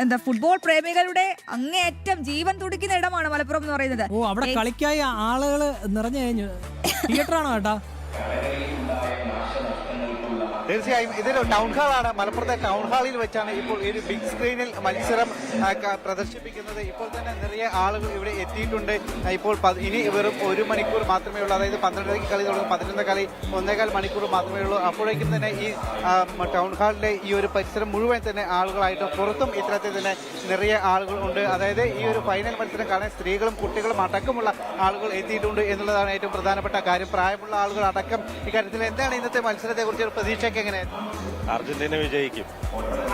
എന്താ ഫുട്ബോൾ പ്രേമികളുടെ അങ്ങേയറ്റം ജീവൻ തുടിക്കുന്ന ഇടമാണ് മലപ്പുറം എന്ന് പറയുന്നത്. ഓ അവിടെ കളിക്കായി ആളുകള് നിറഞ്ഞു കഴിഞ്ഞു. തിയേറ്ററാണോ കേട്ടാ? തീർച്ചയായും ഇതൊരു ടൗൺ ഹാളാണ്. മലപ്പുറത്തെ ടൗൺ ഹാളിൽ വെച്ചാണ് ഇപ്പോൾ ഒരു ബിഗ് സ്ക്രീനിൽ മത്സരം പ്രദർശിപ്പിക്കുന്നത്. ഇപ്പോൾ തന്നെ നിറയെ ആളുകൾ ഇവിടെ എത്തിയിട്ടുണ്ട്. ഇപ്പോൾ ഇനി വെറും 1 മണിക്കൂർ മാത്രമേ ഉള്ളൂ. അതായത് 12:30 കളി തുടങ്ങും. 11 കളി 1.25 മണിക്കൂർ മാത്രമേ ഉള്ളൂ. അപ്പോഴേക്കും തന്നെ ഈ ടൗൺ ഹാളിലെ ഈ ഒരു പരിസരം മുഴുവൻ തന്നെ ആളുകളായിട്ട് പുറത്തും ഇത്തരത്തിൽ തന്നെ നിറയെ ആളുകൾ ഉണ്ട്. അതായത് ഈ ഒരു ഫൈനൽ മത്സരം കാണാൻ സ്ത്രീകളും കുട്ടികളും അടക്കമുള്ള ആളുകൾ എത്തിയിട്ടുണ്ട് എന്നുള്ളതാണ് ഏറ്റവും പ്രധാനപ്പെട്ട കാര്യം. പ്രായമുള്ള ആളുകൾ അടക്കം ഇക്കാര്യത്തിൽ എന്താണ് ഇന്നത്തെ മത്സരത്തെ കുറിച്ച് ഒരു പ്രതീക്ഷ? അർജന്റീന വിജയിക്കും.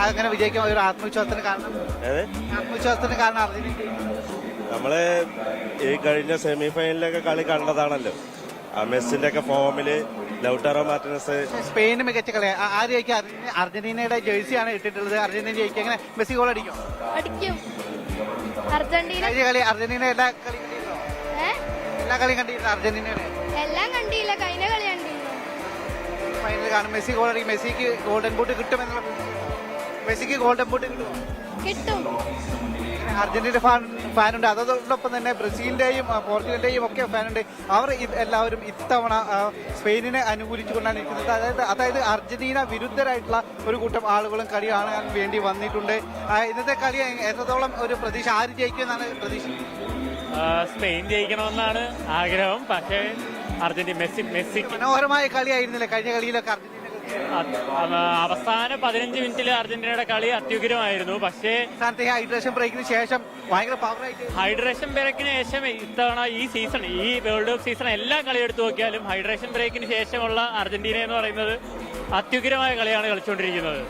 അങ്ങനെ വിജയിക്കാൻ ഒരു ആത്മവിശ്വാസത്തിന് കാരണം അർജന്റീന. നമ്മള് ഈ കഴിഞ്ഞ സെമി ഫൈനലിലൊക്കെ കളി കണ്ടതാണല്ലോ. മെസ്സിന്റെ ഒക്കെ ഫോമില് ലൗട്ടാറോ മാർട്ടിനസ്. സ്പെയിന് മികച്ച കളി. ആരെയൊക്കെ അർജന്റീനയുടെ ജേഴ്സിയാണ് ഇട്ടിട്ടുള്ളത്. അർജന്റീന ജയിക്കും. അങ്ങനെ മെസ്സി ഗോൾ അടിക്കും. അർജന്റീന കളി അർജന്റീന എല്ലാ കളിയും കണ്ടിരുന്നു. അർജന്റീനയുടെ എല്ലാം കണ്ടില്ല, കഴിഞ്ഞ കളി കണ്ടിരുന്നു. ഫൈനൽ കാണും. മെസ്സി ഗോൾ അടിക്കും. മെസ്സിക്ക് ഗോൾഡൻ ബൂട്ട് കിട്ടുമെന്നുള്ള മെസ്സിക്ക് ഗോൾഡൻ ബൂട്ട് കിട്ടും. അർജന്റീന ഫാനുണ്ട്. അതോടൊപ്പം തന്നെ ബ്രസീലിന്റെയും പോർച്ചുഗലിന്റെയും ഒക്കെ ഫാനുണ്ട്. അവർ എല്ലാവരും ഇത്തവണ സ്പെയിനിനെ അനുകൂലിച്ചുകൊണ്ടാണ് നിൽക്കുന്നത്. അതായത് അർജന്റീന വിരുദ്ധരായിട്ടുള്ള ഒരു കൂട്ടം ആളുകളും കളി കാണാൻ വേണ്ടി വന്നിട്ടുണ്ട്. ഇന്നത്തെ കളി എത്രത്തോളം ഒരു പ്രതീക്ഷ? ആര് ജയിക്കുമെന്നാണ് പ്രതീക്ഷ? സ്പെയിൻ ജയിക്കണമെന്നാണ് ആഗ്രഹം. പക്ഷേ അർജന്റീന മെസ്സി മനോഹരമായ കളിയായിരുന്നില്ല കഴിഞ്ഞ കളിയിലൊക്കെ. അവസാന 15 മിനിറ്റിൽ അർജന്റീനയുടെ കളി അത്യുഗ്രമായിരുന്നു. പക്ഷേ ഹൈഡ്രേഷൻ ബ്രേക്കിന് ശേഷം ഭയങ്കര പവറായിട്ട് ഹൈഡ്രേഷൻ ബ്രേക്കിന് ശേഷം ഇത്തവണ ഈ സീസൺ, ഈ വേൾഡ് കപ്പ് സീസൺ എല്ലാ കളി എടുത്തു നോക്കിയാലും ഹൈഡ്രേഷൻ ബ്രേക്കിന് ശേഷമുള്ള അർജന്റീന എന്ന് പറയുന്നത് അത്യുഗ്രമായ കളിയാണ് കളിച്ചുകൊണ്ടിരിക്കുന്നത്.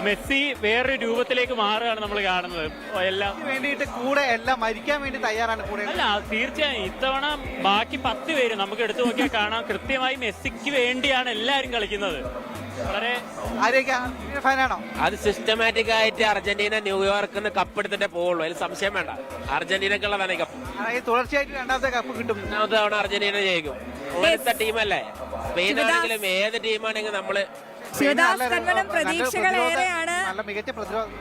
മെസ്സി വേറൊരു രൂപത്തിലേക്ക് മാറുകയാണ് നമ്മൾ കാണുന്നത്. എല്ലാം വേണ്ടിയിട്ട് കൂടെ എല്ലാം മരിക്കാൻ വേണ്ടി തയ്യാറാണ് കൂടെ. അല്ല, തീർച്ചയായും ഇത്തവണ ബാക്കി 10 പേര് നമുക്ക് എടുത്തു നോക്കിയാൽ കാണാം, കൃത്യമായി മെസ്സിക്ക് വേണ്ടിയാണ് എല്ലാവരും കളിക്കുന്നത്. വളരെ ഫാനാണോ? അത് സിസ്റ്റമാറ്റിക് ആയിട്ട് അർജന്റീന ന്യൂയോർക്കിന് കപ്പ് എടുത്തിട്ടേ പോവുള്ളൂ. അതിൽ സംശയം വേണ്ട. അർജന്റീനക്കുള്ളതാണ് ഈ കപ്പ്. തുടർച്ചയായിട്ട് 2ാമത്തെ കപ്പ് കിട്ടും. 3ാമത്തെ തവണ അർജന്റീന ജയിക്കും. അങ്ങനത്തെ ടീമല്ലേ. സ്പെയിനാണെങ്കിലും ഏത് ടീമാണെങ്കിലും നമ്മള് പ്രതീക്ഷകളേറെയാണ്. നല്ല മികച്ച പ്രതിരോധം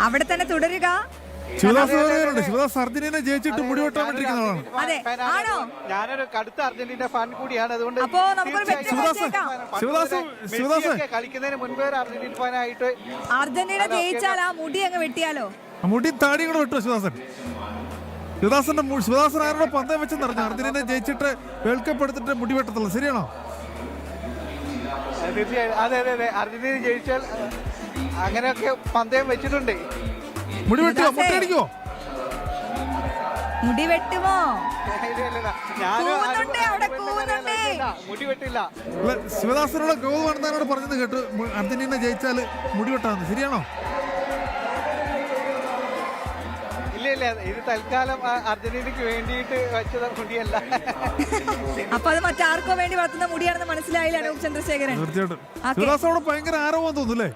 അവിടെ തന്നെ തുടരുക. ശിവദാസ് അർജന്റീന ജയിച്ചിട്ട് മുടി വെട്ടാൻ വേണ്ടിയിരിക്കുന്നതാണ്. ഞാനൊരു കടുത്ത അർജന്റീന ഫാൻ കൂടിയാണ്. അതുകൊണ്ട് കളിക്കുന്നതിന് മുൻപേ അർജന്റീന ഫാനായിട്ട് അർജന്റീന ജയിച്ചാൽ ആ മുടി അങ്ങ് വെട്ടിയാലോ? മുടി താടി കൂടെ വെട്ടോ ശിവദാസൻ ആരോടെ പന്തയം വെച്ചെന്ന് പറഞ്ഞു. അർജന്റീന ജയിച്ചിട്ട് വേൾഡ് കപ്പ് എടുത്തിട്ട് മുടി വെട്ടത്തുള്ളൂ. ശരിയാണോ? തീർച്ചയായും. അതെ. അർജന്റീന ജയിച്ചാൽ അങ്ങനെയൊക്കെ പന്തയം വെച്ചിട്ടുണ്ട്. മുടി വെട്ടിയോ? മുട്ടയടിക്കോ? മുടി വെട്ടുമോ? മുടി വെട്ടില്ല. ശിവദാസനോട് ഗൗതമാനന്ദനോട് പറഞ്ഞത് കേട്ടു അർജന്റീന ജയിച്ചാൽ മുടി വെട്ടാന്ന്. ശരിയാണോ? ഇല്ല, ഇത് തൽക്കാലം അർജന്റീനക്ക് വേണ്ടിയിട്ട് വെച്ചത് മുടിയല്ല. അപ്പൊ അത് മറ്റാർക്കോ വേണ്ടി വളർത്തുന്ന മുടിയാണെന്ന് മനസ്സിലായില്ല അനൂപ് ചന്ദ്രശേഖരൻ. തീർച്ചയായിട്ടും ശിവദാസോട് ഭയങ്കര ആരവം തോന്നുന്നല്ലേ?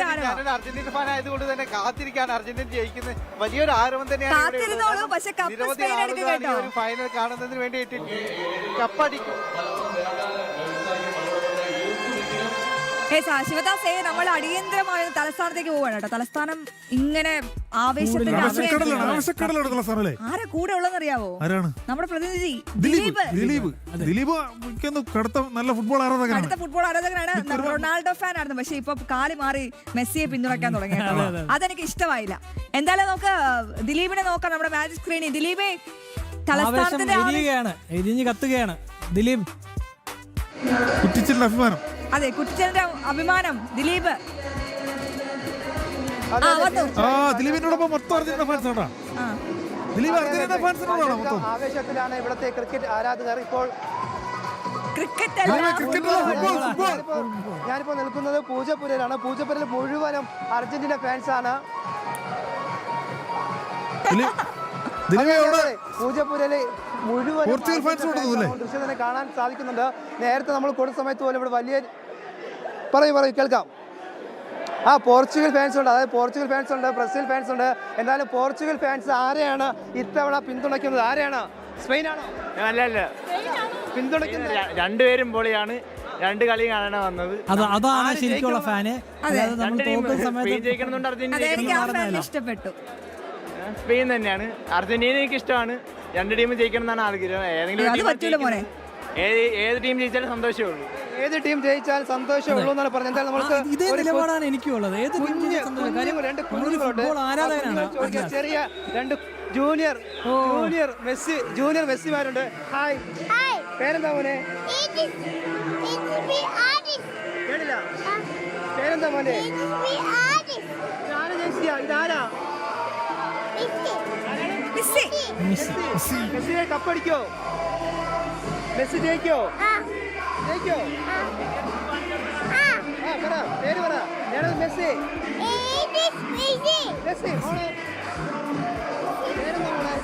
ഞാനൊരു അർജന്റീന ഫാൻ ആയതുകൊണ്ട് തന്നെ കാത്തിരിക്കാണ് അർജന്റീന ജയിക്കുന്നത്. വലിയൊരു ആരവം തന്നെയാണ്. നിരവധി ആളുകളാണ് ഒരു ഫൈനൽ കാണുന്നതിന് വേണ്ടിയിട്ട് കപ്പടിക്കും. ശിവദാസേ, നമ്മൾ അടിയന്തരമായ തലസ്ഥാനത്തേക്ക് പോവാണ് കേട്ടോ. തലസ്ഥാനം ഇങ്ങനെ ആവേശത്തിന്റെ ആരാ കൂടെ ഉള്ളതെന്നറിയാവോ? നമ്മുടെ പ്രതിനിധി ദിലീപ് നല്ല ഫുട്ബോൾ ആരാധകനാണ്. അടുത്ത ഫുട്ബോൾ ആരാധകനാണ്. റൊണാൾഡോ ഫാൻ ആയിരുന്നു. പക്ഷെ ഇപ്പൊ കാല് മാറി മെസ്സിയെ പിന്തുണയ്ക്കാൻ തുടങ്ങി. അതെനിക്ക് ഇഷ്ടമായില്ല. എന്തായാലും നമുക്ക് ദിലീപിനെ നോക്കാം നമ്മുടെ മാജിക് സ്ക്രീനിൽ. ദിലീപേ, തലസ്ഥാനത്തിന്റെ കത്തുകയാണ് ദിലീപ്. കുറ്റിച്ചിന്റെ അഭിമാനം. അതെ, കുറ്റിച്ചന്റെ അഭിമാനം ദിലീപ്. ദിലീപിനോടൊപ്പം മൊത്തം അർജന്റീന ഫാൻസ് ആണോ? ദിലീപ് അർജന്റീന ഫാൻസിനോടാണോ മൊത്തം? ആവേശത്തിലാണ് ഇവിടുത്തെ ക്രിക്കറ്റ് ആരാധകർ. ഇപ്പോൾ ഞാനിപ്പോ നിൽക്കുന്നത് പൂജപ്പുരയിലാണ്. പൂജപ്പുരയിൽ മുഴുവനും അർജന്റീന ഫാൻസ് ആണ്. പൂജപ്പുരയിലെ മുഴുവൻ ദൃശ്യം തന്നെ കാണാൻ സാധിക്കുന്നുണ്ട്. നേരത്തെ നമ്മൾ കൊടുത്ത സമയത്ത് പോലും ഇവിടെ വലിയ പറയൂ കേൾക്കാം. പോർച്ചുഗൽ ഫാൻസ് ഉണ്ട്. അതായത് പോർച്ചുഗൽ ഫാൻസ് ഉണ്ട്, ബ്രസീൽ ഫാൻസ് ഉണ്ട്. എന്തായാലും പോർച്ചുഗൽ ഫാൻസ് ആരെയാണ് ഇത്തവണ പിന്തുണയ്ക്കുന്നത്? ആരെയാണ്? സ്പെയിനാണോ? അല്ല, പിന്തുണയ്ക്കുന്നത് രണ്ടുപേരും പൊളിയാണ്. രണ്ട് കളി കാണാനാണ് വന്നത്. അതാണ് ശരിക്കുള്ള ഫാന്. അതായത് നമ്മൾ തോക്കുന്ന സ്പെയിൻ സമയത്ത് ജയിക്കണമെന്നുണ്ട്, അർജന്റീന അതെനിക്ക് ആ ഫാൻ നടന്നില്ല. ഇഷ്ടപ്പെട്ടു. സ്പെയിൻ തന്നെയാണ്. അർജന്റീന എനിക്ക് ഇഷ്ടമാണ്. രണ്ട് ടീം ജയിക്കണം എന്നാണ് ആഗ്രഹം. ഏതെങ്കിലും അത് പറ്റൂല മോനെ. ഏത് ടീം ജയിച്ചാലും സന്തോഷമേ ഉള്ളൂ. ഏത് ടീം ജയിച്ചാൽ സന്തോഷമേ ഉള്ളൂ എന്നാണ് പറഞ്ഞത്. എന്തായാലും നമ്മൾക്ക് ഇതേ നിലപാടാണ് എനിക്കും ഉള്ളത്. ഏത് ടീം ജയിച്ചാലും സന്തോഷം. കാര്യം നമ്മളൊരു ഫുട്ബോൾ ആരാധകനാണ്. ചെറിയ രണ്ട് ജൂനിയർ മെസ്സിമാരുണ്ട്. ഹായ്, പേരെന്താ മോനെ? കേട്ടില്ല, പേരെന്താ മോനെ? ഇതാരാ? മെസ്സി. മെസ്സി കപ്പടിക്കോ? മെസ്സി ജയിക്കോ? ജയിക്കോ? പറ, പേര് പറ. ഞാനത് മെസ്സി. മെസ്സി മോളെ പേരെന്താ മോളെ?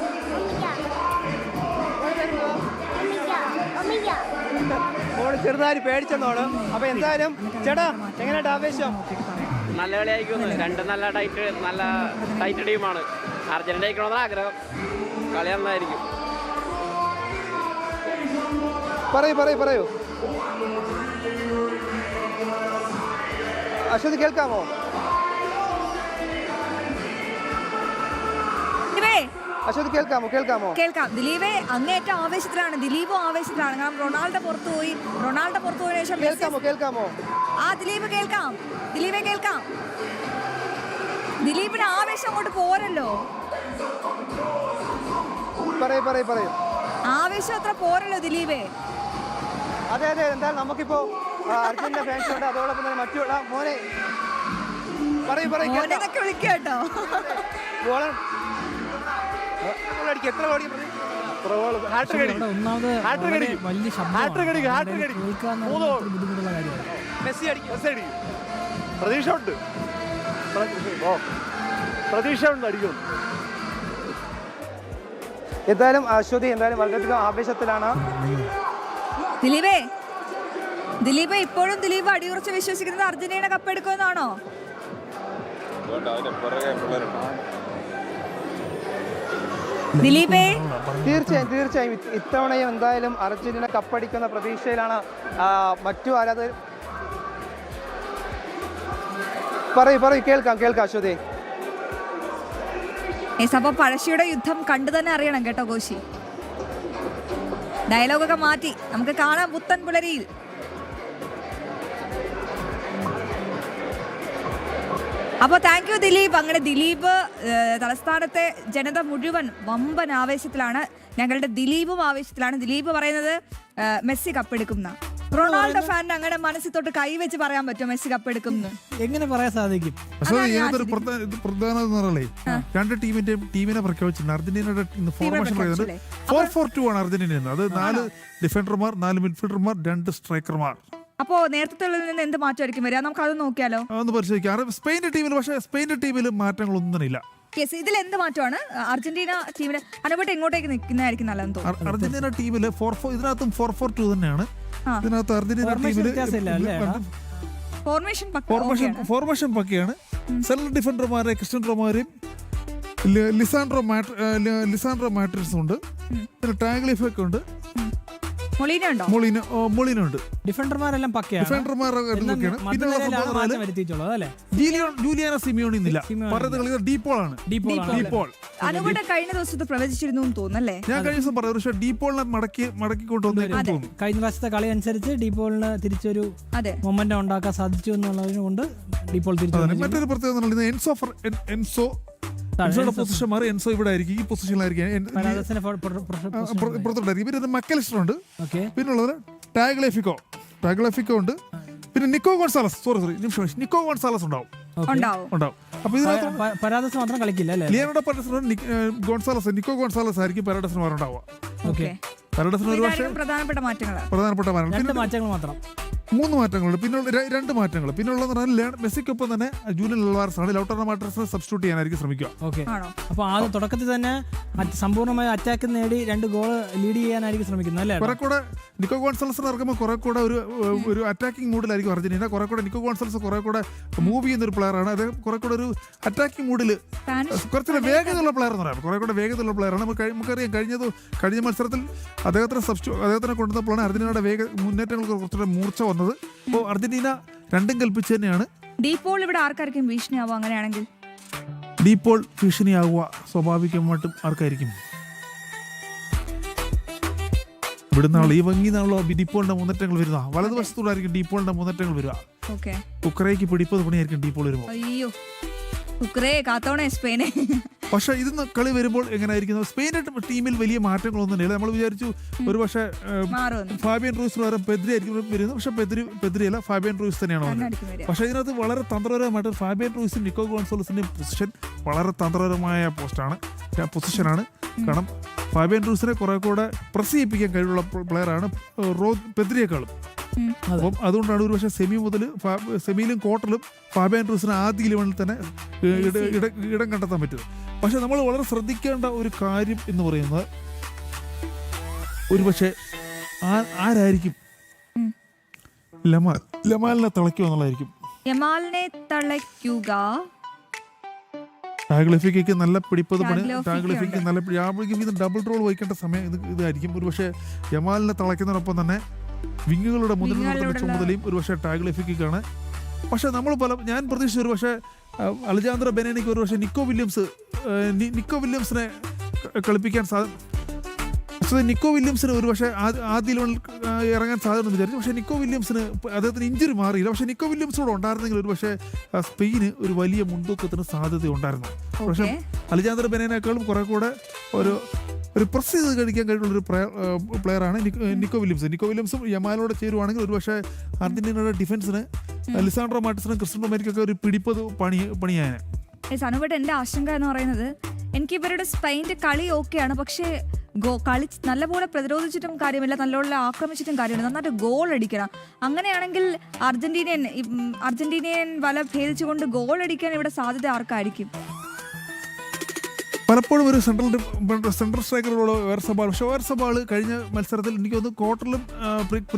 മോള് ചെറുതായി പേടിച്ചെന്നോള്. അപ്പൊ എന്തായാലും ചേട്ടാ എങ്ങനെയാ ആവേശം? നല്ല കളിയായിരിക്കും. രണ്ട് നല്ല ടൈറ്റ് ടീമാണ്. അർജന്റീന ജയിക്കണമെന്നാണ് ആഗ്രഹം. കളി നന്നായിരിക്കും. പറയൂ അശ്വതി, കേൾക്കാമോ? അശ്വതി കേൾക്കാമോ? കേൾക്കാം. ദിലീപേ അങ്ങേറ്റ ആവേശത്തിലാണ്. ദിലീപും ആവേശത്തിലാണ്. കാരണം റൊണാൾഡോ പുറത്തു പോയി ശേഷം കേൾക്കാമോ? ആ ദിലീപ് കേൾക്കാം. ദിലീപേ കേൾക്കാം. ദിലീപിന് ആവേശം അങ്ങോട്ട് പോരല്ലോ. പറയൂ. ആവേശം അത്ര പോരല്ലോ ദിലീപേ. അതെ എന്തായാലും നമുക്കിപ്പോ അർജന്റീന ഫാൻസ് ഉണ്ട്. അതോടൊപ്പം തന്നെ മറ്റു മോനെ മോനെന്നൊക്കെ വിളിക്കുക കേട്ടോ. എത്ര കോടി ഒന്നാമത് വലിയ ബുദ്ധിമുട്ടുള്ള കാര്യമാണ്. മെസ്സി അടിക്കും. പ്രതീക്ഷ ഉണ്ട്, അടിക്കും. എന്തായാലും അശ്വതി വളരെയധികം ആവേശത്തിലാണ്. ദിലീപ് ഇപ്പോഴും ദിലീപ് അടിയുറച്ച് വിശ്വസിക്കുന്നത് അർജന്റീന കപ്പെടുക്കുമെന്നാണോ? ദിലീപേ, തീർച്ചയായും ഇത്തവണയും എന്തായാലും അർജന്റീന കപ്പടിക്കുന്ന പ്രതീക്ഷയിലാണ് മറ്റു ആരാധകർ. പറയൂ, കേൾക്കാം അശ്വതി. അപ്പൊ പഴശ്ശിയുടെ യുദ്ധം കണ്ടു തന്നെ അറിയണം കേട്ടോ കോശി. ഡയലോഗൊക്കെ മാറ്റി നമുക്ക് കാണാം പുത്തൻ പുലരിയിൽ. അപ്പോൾ താങ്ക് യു ദിലീപ്. അങ്ങനെ ദിലീപ് തലസ്ഥാനത്തെ ജനത മുഴുവൻ വമ്പൻ ആവേശത്തിലാണ്. ഞങ്ങളുടെ ദിലീപും ആവേശത്തിലാണ്. ദിലീപ് പറയുന്നത് മെസ്സി കപ്പെടുക്കും. റൊണാൾഡോ ഫാനിന് അങ്ങനെ മനസ്സിൽ തൊട്ട് കൈവച്ച് പറയാൻ പറ്റുമോ മെസ്സി കപ്പെടുക്കും? എങ്ങനെ പറയാൻ സാധിക്കും? രണ്ട് ടീമിനെ പ്രഖ്യാപിച്ചിട്ടുണ്ട്. അർജന്റീനയുടെ ഫോർമേഷൻ പറയുന്നത് 4-4-2 ആണ് അർജന്റീന. അത് 4 ഡിഫൻഡർമാർ, 4 മിഡ്ഫീൽഡർമാർ, 2 സ്ട്രൈക്കർമാർ. അപ്പോ നേരത്തെ നിന്ന് എന്ത് മാറ്റമായിരിക്കും വരിക? നമുക്ക് അത് നോക്കിയാലോ? ഒന്ന് പരിശോധിക്കാം. സ്പെയിന്റെ ടീമിൽ മാറ്റങ്ങളൊന്നുമില്ല. ഇതിൽ എന്ത് മാറ്റമാണ് അർജന്റീന ടീമിന്? അനുപട്ട് എങ്ങോട്ടേക്ക് നിൽക്കുന്നതായിരിക്കും നല്ലതെന്ന് തോന്നുന്നു. അർജന്റീന ടീമില് ഇതിനകത്തും 4-4-2 തന്നെയാണ്. ഇതിനകത്ത് അർജന്റീന ടീമില് ഫോർമേഷൻ പക്കയാണ്. സെൻട്രൽ ഡിഫൻഡർമാരെ ക്രിസ്റ്റ്യൻ റൊമാരെയും ലിസാൻഡ്രോ മാട്രിക്സും ഉണ്ട്. പിന്നെ ടാഗ്ലിഫൊക്കെ ഉണ്ട്. മൊളീനോ ഉണ്ട്. ഡിഫൻഡർമാരെല്ലാം ജൂലിയാനോ സിമിയോണി ഇല്ല. പറയുന്നത് ഡീപോളാണ്. അനുപട്ട് കഴിഞ്ഞ ദിവസത്തെ പ്രവചിച്ചിരുന്നു തോന്നുന്നല്ലേ? ഞാൻ കഴിഞ്ഞ ദിവസം പറഞ്ഞു. പക്ഷേ ഡീപോളിനെ മടക്കി കൊണ്ടുവന്നേക്കും തോന്നുന്നു. കഴിഞ്ഞ പ്രാവശ്യത്തെ കളി അനുസരിച്ച് ഡീപോളിന് തിരിച്ചൊരു മൊമെന്റം ഉണ്ടാക്കാൻ സാധിച്ചു എന്നുള്ളതുകൊണ്ട് ഡീപോൾ തിരിച്ചു. മറ്റൊരു പ്രത്യേകത എൻസോ പൊസിഷൻ മാറി. എൻസോ ഇവിടെ ആയിരിക്കും, ഈ പൊസിഷനിലായിരിക്കും. പിന്നെ മക്കലിസ്റ്റർ ഉണ്ട്. പിന്നുള്ളത് ടാഗ്ലേഫിക്കോ ഉണ്ട്. പിന്നെ നിക്കോ ഗോൺസാലസ് ഉണ്ടാവും. അപ്പൊ ഇതിനകത്ത് പരാദസ് മാത്രം കളിക്കില്ല അല്ലേ? ലിയോണോ ഗോൺസാലസ്, നിക്കോ ഗോൺസാലസ് ആയിരിക്കും പരാഡസ്മാരുണ്ടാവുക. പരാഡസിന് ഒരു പക്ഷേ പ്രധാനപ്പെട്ട മാറ്റങ്ങൾ മാത്രം 3 മാറ്റങ്ങളുണ്ട്. പിന്നെ 2 മാറ്റങ്ങൾ. പിന്നെ ഉള്ളത് മെസ്സിക്കൊപ്പം തന്നെ ജൂലിയൻ അൽവാരസ് ആണ്. ലൗട്ടാറോ മാർട്ടിനസിനെ സബ്സ്റ്റിറ്റ്യൂട്ട് ചെയ്യാനായിരിക്കും ശ്രമിക്കുക. അപ്പൊ ആ തുടക്കത്തിൽ തന്നെ സമ്പൂർണ്ണമായ അറ്റാക്ക് നേടി 2 ഗോൾ ലീഡ് ചെയ്യാനായിരിക്കും ശ്രമിക്കുന്നത് അല്ലേ? കുറെ കൂടെ നിക്കോ ഗോൺസാലസിന് ഇറക്കുമ്പോൾ കുറെ കൂടെ ഒരു അറ്റാക്കിംഗ് മൂഡിലായിരിക്കും അർജന്റീന. കുറെ കൂടെ നിക്കോ ഗോൺസാലസ് കുറെ കൂടെ മൂവ് ചെയ്യുന്ന ഒരു പ്ലെയർ ആണ്. അദ്ദേഹം കുറെ കൂടെ ഒരു അറ്റാക്കിംഗ് മൂഡിൽ കുറച്ചുകൂടെ വേഗതയുള്ള പ്ലെയർ എന്ന് പറയാം. കുറെ കൂടെ വേഗതയുള്ള പ്ലെയർ ആണ്. നമുക്കറിയാം കഴിഞ്ഞ മത്സരത്തിൽ അദ്ദേഹത്തിനെ കൊണ്ടുവന്നപ്പോഴാണ് അർജന്റീനയുടെ മുന്നേറ്റങ്ങൾക്ക് കുറച്ചുകൂടെ മൂർച്ച വന്നത്. അപ്പോൾ അർജന്റീന രണ്ടും കൽപ്പിച്ച് തന്നെയാണ്. ഡീപോൾ ഇവിടെ ആർക്കായിരിക്കും ഭീഷണിയാവും അങ്ങനെയാണെങ്കിൽ? ഡീപോൾ ഭീഷണിയാകുക സ്വാഭാവികമായിട്ടും ആർക്കായിരിക്കും? ഇവിടുന്നാണല്ലോ ഈ ഭംഗിന്നാണല്ലോ ഡീപോളിന്റെ മുന്നേറ്റങ്ങൾ വരുന്ന. വലതുവശത്തുള്ളായിരിക്കും ഡീപോളിന്റെ മുന്നേറ്റങ്ങൾ വരിക. ഉക്രൈക്ക് പിടിപ്പത് പണിയായിരിക്കും ഡീപോൾ വരുമ്പോൾ. അയ്യോ കാത്തോണേ സ്പെയിനെ. പക്ഷെ ഇതിന്ന് കളി വരുമ്പോൾ എങ്ങനെയായിരിക്കും? സ്പെയിനിന്റെ ടീമിൽ വലിയ മാറ്റങ്ങളൊന്നും ഇല്ല. നമ്മൾ വിചാരിച്ചു ഒരു പക്ഷേ ഫാബിയൻ റൂയിസിന് പകരം പെദ്രി ആയിരിക്കും വരുന്നത്. പക്ഷെ പെദ്രിയല്ല, ഫാബിയൻ റൂയിസ് തന്നെയാണ് വരുന്നത്. പക്ഷെ ഇതിനകത്ത് വളരെ തന്ത്രപരമായിട്ട് ഫാബിയൻ റൂയിസും നിക്കോ ഗോൺസാലസിന്റെയും പൊസിഷൻ വളരെ തന്ത്രപരമായ പൊസിഷനാണ്. കാരണം ഫാബിയൻ റൂയിസിനെ കുറെ കൂടെ പ്രസ് ചെയ്യിപ്പിക്കാൻ കഴിവുള്ള പ്ലെയറാണ് പെദ്രിയേക്കാളും. അപ്പം അതുകൊണ്ടാണ് ഒരു പക്ഷേ സെമിയിലും ക്വാർട്ടറിലും ഫാബിയൻ റൂയിസിന് ആദ്യ ഇലവനിൽ തന്നെ ഇടം കണ്ടെത്താൻ പറ്റുന്നത്. പക്ഷെ നമ്മൾ വളരെ ശ്രദ്ധിക്കേണ്ട ഒരു കാര്യം എന്ന് പറയുന്നത് ഒരുപക്ഷെ ആരായിരിക്കും ലമാലിനെ തളയ്ക്കുക എന്നുള്ളതായിരിക്കും. ടാഗ്ലിഫിക്ക് നല്ല പിടിപ്പത് പണി. ടാഗ്ലിഫിക്ക് നല്ല ഡബിൾ റോൾ വഹിക്കേണ്ട സമയം ഇതായിരിക്കും. ഒരുപക്ഷെ യമാലിനെ തളയ്ക്കുന്നതിനൊപ്പം തന്നെ വിങ്ങുകളുടെ മുതലുള്ള ചുമതലയും ഒരുപക്ഷെ ടാഗ്ലിഫിക്കാണ്. പക്ഷെ ഞാൻ പ്രതീക്ഷിച്ച ഒരു പക്ഷേ അലജാന്ദ്രോ ബെനേനയ്ക്ക് ഒരു പക്ഷേ നിക്കോ വില്യംസിനെ കളിപ്പിക്കാൻ നിക്കോ വില്യംസിന് ഒരു പക്ഷേ ആദ്യ ഇറങ്ങാൻ സാധ്യത വിചാരിച്ചു. പക്ഷേ നിക്കോ വില്യംസിന് അദ്ദേഹത്തിന് ഇഞ്ചുറി മാറിയില്ല. പക്ഷേ നിക്കോ വില്യംസിനോട് ഉണ്ടായിരുന്നെങ്കിൽ ഒരു പക്ഷേ സ്പെയിന് ഒരു വലിയ മുൻതൂക്കത്തിന് സാധ്യത ഉണ്ടായിരുന്നു. പക്ഷേ അലജാന്ദ്രോ ബെനേനേക്കാളും കുറെ കൂടെ ഒരു പ്രസ് ചെയ്ത് കഴിക്കാൻ കഴിവുള്ളൊരു പ്ലെയറാണ് നിക്കോ വില്യംസും യമാലോടെ ചേരുവാണെങ്കിൽ ഒരു പക്ഷേ അർജന്റീനയുടെ ഡിഫൻസിന് ലിസാൻഡ്രോ മാർട്ടിസിനും ക്രിസ്റ്റ്യാനോ റൊമേരോയ്ക്കൊക്കെ ഒരു പിടിപ്പത് പണിയാന്. സനുവേട്ട എൻ്റെ ആശങ്ക എന്ന് പറയുന്നത് എനിക്ക് ഇവരുടെ സ്പെയിൻ്റെ കളി ഓക്കെയാണ്. പക്ഷേ കളി നല്ലപോലെ പ്രതിരോധിച്ചിട്ടും കാര്യമില്ല, നല്ലപോലെ ആക്രമിച്ചിട്ടും കാര്യമില്ല. നന്നായിട്ട് ഗോൾ അടിക്കണം. അങ്ങനെയാണെങ്കിൽ അർജന്റീനിയൻ വല ഭേദിച്ചുകൊണ്ട് ഗോൾ അടിക്കാൻ ഇവിടെ സാധ്യത ആർക്കായിരിക്കും? പലപ്പോഴും ഒരു സെൻട്രൽ സ്ട്രൈക്കറോട് വേർസബാൾ. പക്ഷേ വേർസബാൾ കഴിഞ്ഞ മത്സരത്തിൽ എനിക്ക് തോന്നുന്നു ക്വാർട്ടറിലും